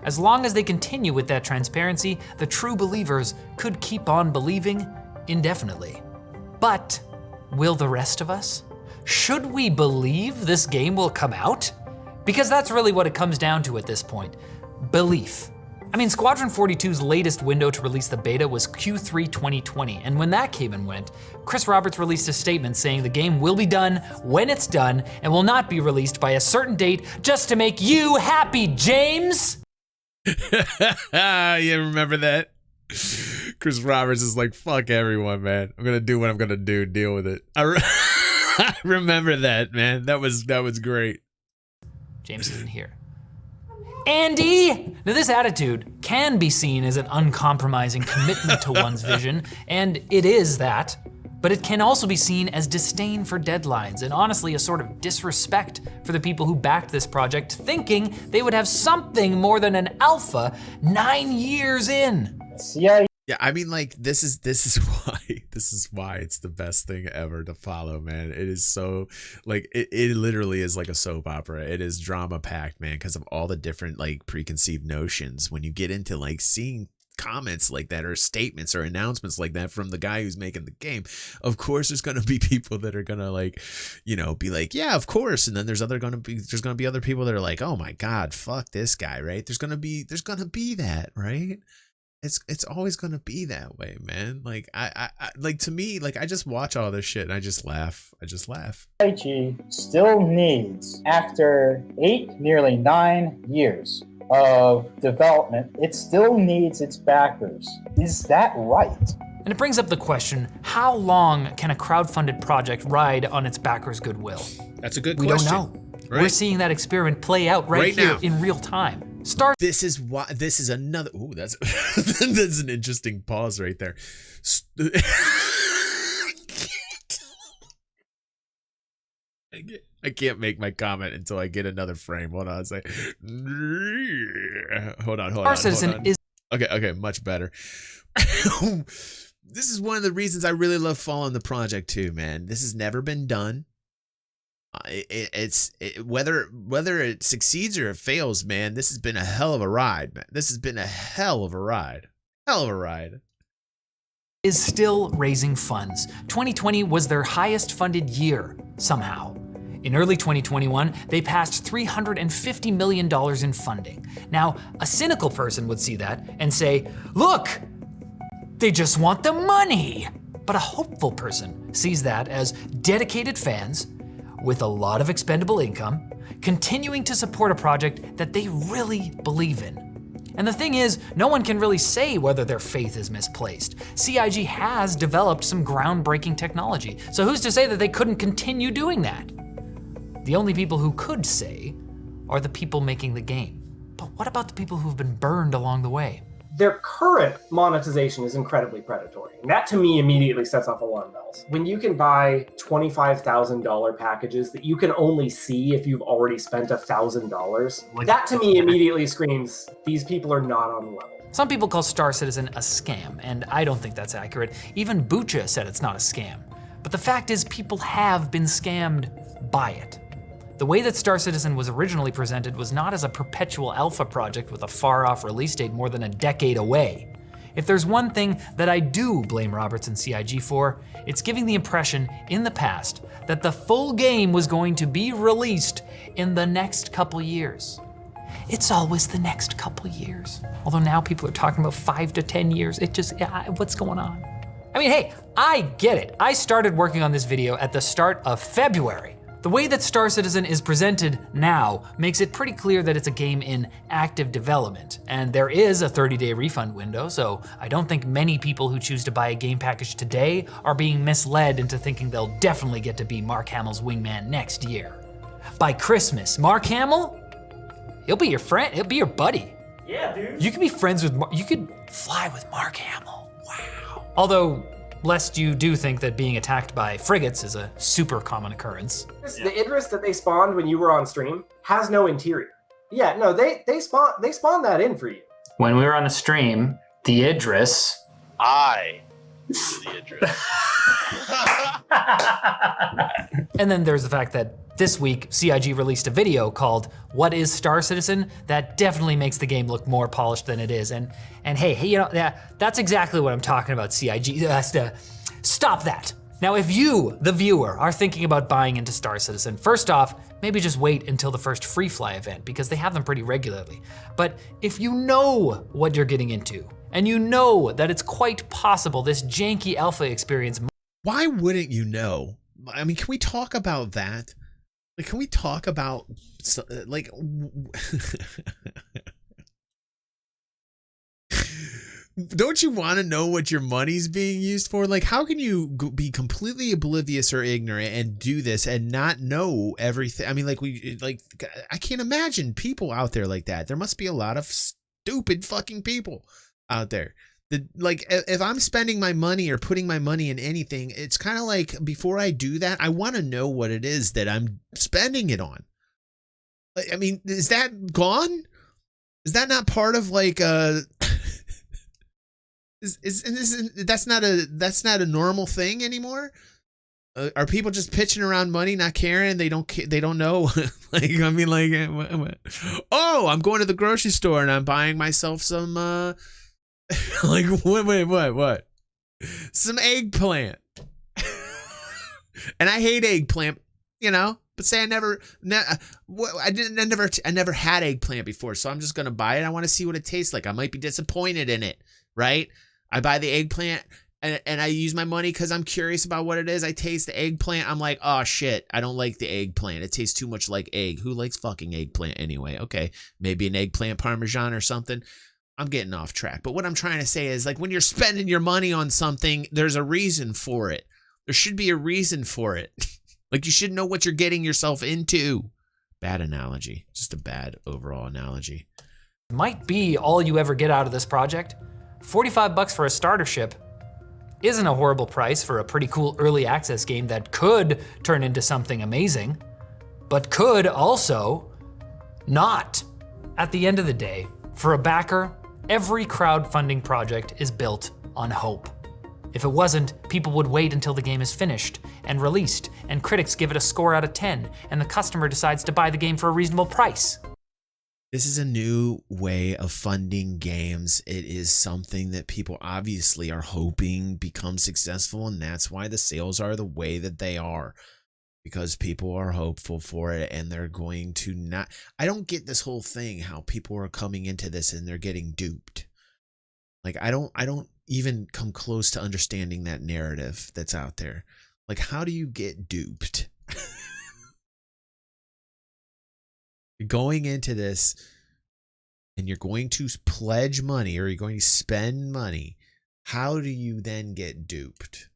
As long as they continue with that transparency, the true believers could keep on believing indefinitely. But will the rest of us? Should we believe this game will come out? Because that's really what it comes down to at this point. Belief. I mean, Squadron 42's latest window to release the beta was Q3 2020, and when that came and went, Chris Roberts released a statement saying the game will be done when it's done and will not be released by a certain date just to make you happy, James! You remember that? Chris Roberts is like, fuck everyone, man. I'm gonna do what I'm gonna do. Deal with it. I remember that, man. That was great. James isn't here. Andy! Now this attitude can be seen as an uncompromising commitment to one's vision, and it is that, but it can also be seen as disdain for deadlines and honestly a sort of disrespect for the people who backed this project, thinking they would have something more than an alpha 9 years in. Yeah, I mean, like, this is why it's the best thing ever to follow, man. It is so, like, it literally is like a soap opera. It is drama packed, man, because of all the different, like, preconceived notions. When you get into, like, seeing comments like that or statements or announcements like that from the guy who's making the game, of course there's going to be people that are going to, like, you know, be like, yeah, of course. And then there's going to be other people that are like, oh my God, fuck this guy, right? There's going to be that, right? It's always gonna be that way, man. Like I like, to me, like, I just watch all this shit and I just laugh. IG still needs, after 8, nearly 9 years of development, it still needs its backers. Is that right? And it brings up the question, how long can a crowdfunded project ride on its backers' goodwill? That's a good question. We don't know. Right? We're seeing that experiment play out right here now, in real time. This is another. Ooh, that's that's an interesting pause right there. I can't make my comment until I get another frame. Hold on, say. Hold on. Okay, much better. This is one of the reasons I really love following the project too, man. This has never been done. Whether it succeeds or it fails, man, this has been a hell of a ride, man. This has been a hell of a ride. Is still raising funds. 2020 was their highest funded year, somehow. In early 2021, they passed $350 million in funding. Now, a cynical person would see that and say, look, they just want the money. But a hopeful person sees that as dedicated fans with a lot of expendable income, continuing to support a project that they really believe in. And the thing is, no one can really say whether their faith is misplaced. CIG has developed some groundbreaking technology, so who's to say that they couldn't continue doing that? The only people who could say are the people making the game. But what about the people who've been burned along the way? Their current monetization is incredibly predatory. And that to me immediately sets off alarm bells. When you can buy $25,000 packages that you can only see if you've already spent $1,000, that to me immediately screams, these people are not on the level. Some people call Star Citizen a scam, and I don't think that's accurate. Even Bucha said it's not a scam. But the fact is, people have been scammed by it. The way that Star Citizen was originally presented was not as a perpetual alpha project with a far-off release date more than a decade away. If there's one thing that I do blame Roberts and CIG for, it's giving the impression in the past that the full game was going to be released in the next couple years. It's always the next couple years. Although now people are talking about 5 to 10 years. What's going on? I mean, hey, I get it. I started working on this video at the start of February. The way that Star Citizen is presented now makes it pretty clear that it's a game in active development, and there is a 30-day refund window, so I don't think many people who choose to buy a game package today are being misled into thinking they'll definitely get to be Mark Hamill's wingman next year. By Christmas, Mark Hamill, he'll be your friend, he'll be your buddy. Yeah, dude. You could be friends with you could fly with Mark Hamill, wow. Although, lest you do think that being attacked by frigates is a super common occurrence. The Idris that they spawned when you were on stream has no interior. Yeah, no, they spawned that in for you. When we were on the stream, the Idris. I see the Idris. And then there's the fact that this week, CIG released a video called What is Star Citizen? That definitely makes the game look more polished than it is. And hey, you know, that's exactly what I'm talking about, CIG. Stop that. Now, if you, the viewer, are thinking about buying into Star Citizen, first off, maybe just wait until the first free fly event because they have them pretty regularly. But if you know what you're getting into, and you know that it's quite possible this janky alpha experience. Why wouldn't you know? I mean, can we talk about that? Like, can we talk about, like, don't you want to know what your money's being used for? Like, how can you be completely oblivious or ignorant and do this and not know everything? I mean, I can't imagine people out there like that. There must be a lot of stupid fucking people out there. Like, if I'm spending my money or putting my money in anything, it's kind of like, before I do that, I want to know what it is that I'm spending it on. I mean, is that gone? Is that not part of like that's not a normal thing anymore? Are people just pitching around money, not caring? They don't know. Like, I mean, like, oh, I'm going to the grocery store and I'm buying myself some like, what? Some eggplant. And I hate eggplant, you know, but say I never had eggplant before, so I'm just going to buy it. I want to see what it tastes like. I might be disappointed in it, right? I buy the eggplant and I use my money because I'm curious about what it is. I taste the eggplant. I'm like, oh shit, I don't like the eggplant. It tastes too much like egg. Who likes fucking eggplant anyway? Okay, maybe an eggplant parmesan or something. I'm getting off track. But what I'm trying to say is, like, when you're spending your money on something, there's a reason for it. There should be a reason for it. Like, you should know what you're getting yourself into. Bad analogy. Just a bad overall analogy. Might be all you ever get out of this project. $45 for a starter ship isn't a horrible price for a pretty cool early access game that could turn into something amazing, but could also not. At the end of the day, for a backer, every crowdfunding project is built on hope. If it wasn't, people would wait until the game is finished and released, and critics give it a score out of 10, and the customer decides to buy the game for a reasonable price. This is a new way of funding games. It is something that people obviously are hoping becomes successful, and that's why the sales are the way that they are. Because people are hopeful for it, and they're going to not. I don't get this whole thing, how people are coming into this and they're getting duped. Like, I don't even come close to understanding that narrative that's out there. Like, how do you get duped? You're going into this and you're going to pledge money, or you're going to spend money. How do you then get duped?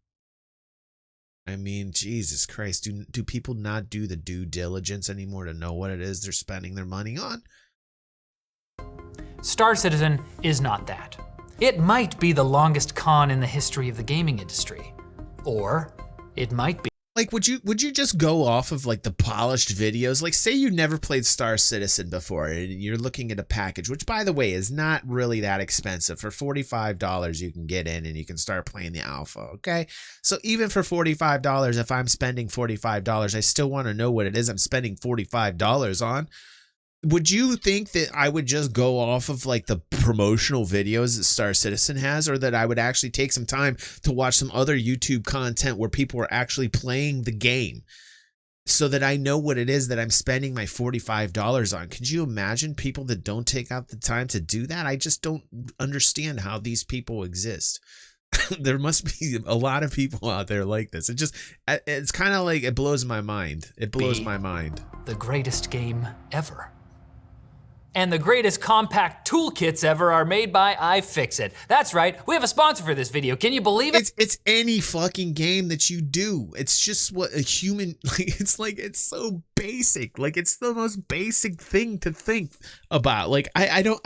I mean, Jesus Christ, do people not do the due diligence anymore to know what it is they're spending their money on? Star Citizen is not that. It might be the longest con in the history of the gaming industry. Or it might be. Like, would you just go off of like the polished videos? Like, say you never played Star Citizen before and you're looking at a package, which, by the way, is not really that expensive. For $45, you can get in and you can start playing the alpha, okay? So even for $45, if I'm spending $45, I still want to know what it is I'm spending $45 on. would you think that I would just go off of like the promotional videos that Star Citizen has, or that I would actually take some time to watch some other YouTube content where people are actually playing the game so that I know what it is that I'm spending my $45 on? Could you imagine people that don't take out the time to do that? I just don't understand how these people exist. There must be a lot of people out there like this. It's kind of like, it blows my mind. It blows my mind. The greatest game ever. And the greatest compact toolkits ever are made by iFixit. That's right, we have a sponsor for this video. Can you believe it? It's any fucking game that you do. It's just what a human, like, it's so basic. Like, it's the most basic thing to think about. Like, I don't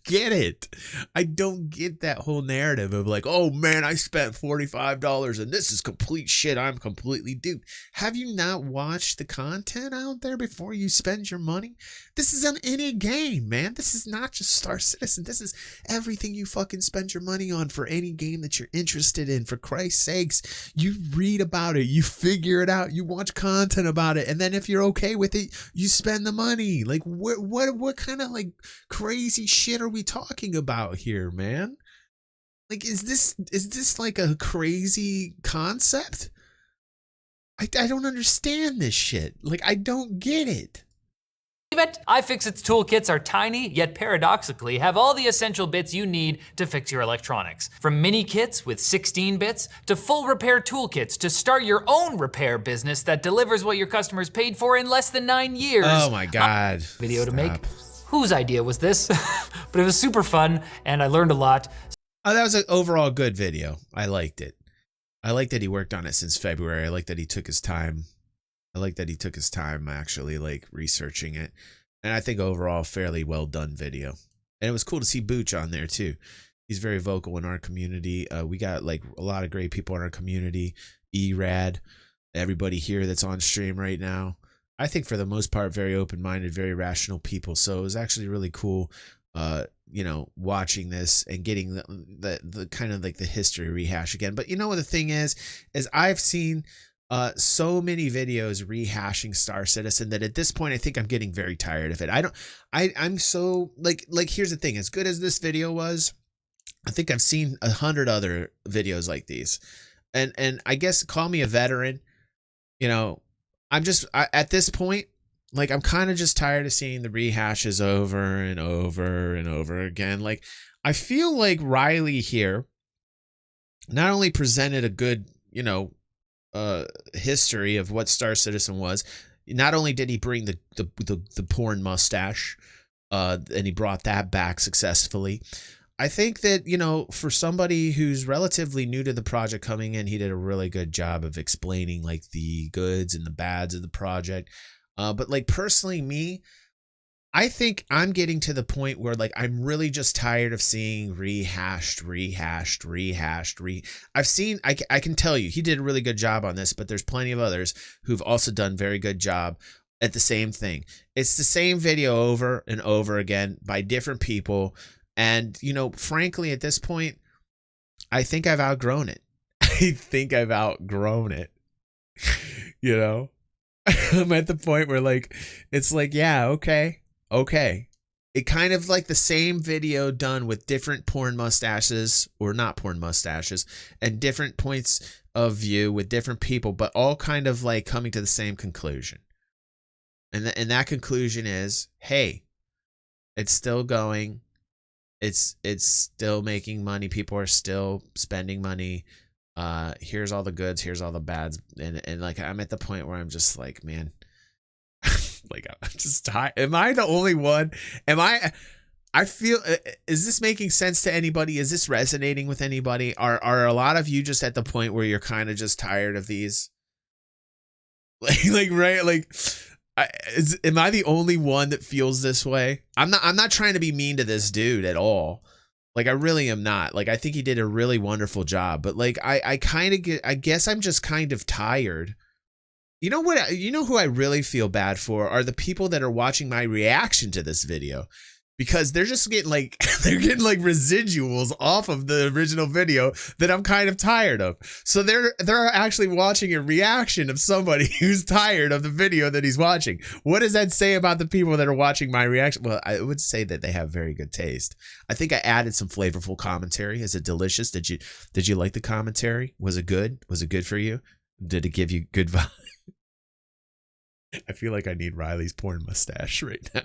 get it. I don't get that whole narrative of like, oh man, I spent $45 and this is complete shit. I'm completely duped. Have you not watched the content out there before you spend your money? This is on any game, man. This is not just Star Citizen. This is everything you fucking spend your money on for any game that you're interested in. For Christ's sakes, you read about it, you figure it out, you watch content about it, and then if you're okay with it, you spend the money. Like, what kind of like crazy shit are we talking about here, man? Like, is this like a crazy concept? I don't understand this shit. Like, I don't get it. iFixit's toolkits are tiny, yet paradoxically have all the essential bits you need to fix your electronics. From mini kits with 16 bits to full repair toolkits to start your own repair business that delivers what your customers paid for in less than 9 years. Oh my God. Video to make. Whose idea was this? But it was super fun and I learned a lot. Oh, that was an overall good video. I liked it. I like that he worked on it since February. I like that he took his time. Actually like researching it. And I think overall fairly well done video. And it was cool to see Booch on there too. He's very vocal in our community. We got like a lot of great people in our community. Erad, everybody here that's on stream right now. I think for the most part, very open-minded, very rational people. So it was actually really cool, watching this and getting the kind of like the history rehash again. But you know what the thing is I've seen so many videos rehashing Star Citizen that at this point I think I'm getting very tired of it. I'm so like here's the thing, as good as this video was, I think I've seen 100 other videos like these, and I guess call me a veteran. At this point, like, I'm kind of just tired of seeing the rehashes over and over and over again. Like, I feel like Riley here not only presented a good history of what Star Citizen was. Not only did he bring the porn mustache, and he brought that back successfully. I think that, for somebody who's relatively new to the project coming in, he did a really good job of explaining like the goods and the bads of the project. But like personally me, I think I'm getting to the point where like I'm really just tired of seeing rehashed. I can tell you he did a really good job on this, but there's plenty of others who've also done very good job at the same thing. It's the same video over and over again by different people. And, frankly, at this point, I think I've outgrown it. I'm at the point where like, it's like, yeah, okay. It kind of like the same video done with different porn mustaches or not porn mustaches and different points of view with different people, but all kind of like coming to the same conclusion. And that conclusion is, hey, it's still going. It's still making money. People are still spending money. Here's all the goods. Here's all the bads. And like, I'm at the point where I'm just like, man, like, I'm just tired. Am I the only one? I feel, is this making sense to anybody? Is this resonating with anybody? Are a lot of you just at the point where you're kind of just tired of these? Am I the only one that feels this way? I'm not trying to be mean to this dude at all. Like, I really am not. Like, I think he did a really wonderful job, but like, I guess I'm just kind of tired. You know what? You know who I really feel bad for are the people that are watching my reaction to this video. because they're just getting like they're getting like residuals off of the original video that I'm kind of tired of. So they're actually watching a reaction of somebody who's tired of the video that he's watching. What does that say about the people that are watching my reaction? Well, I would say that they have very good taste. I think I added some flavorful commentary. Is it delicious? Did you like the commentary? Was it good? Was it good for you? Did it give you good vibe? I feel like I need Riley's porn mustache right now.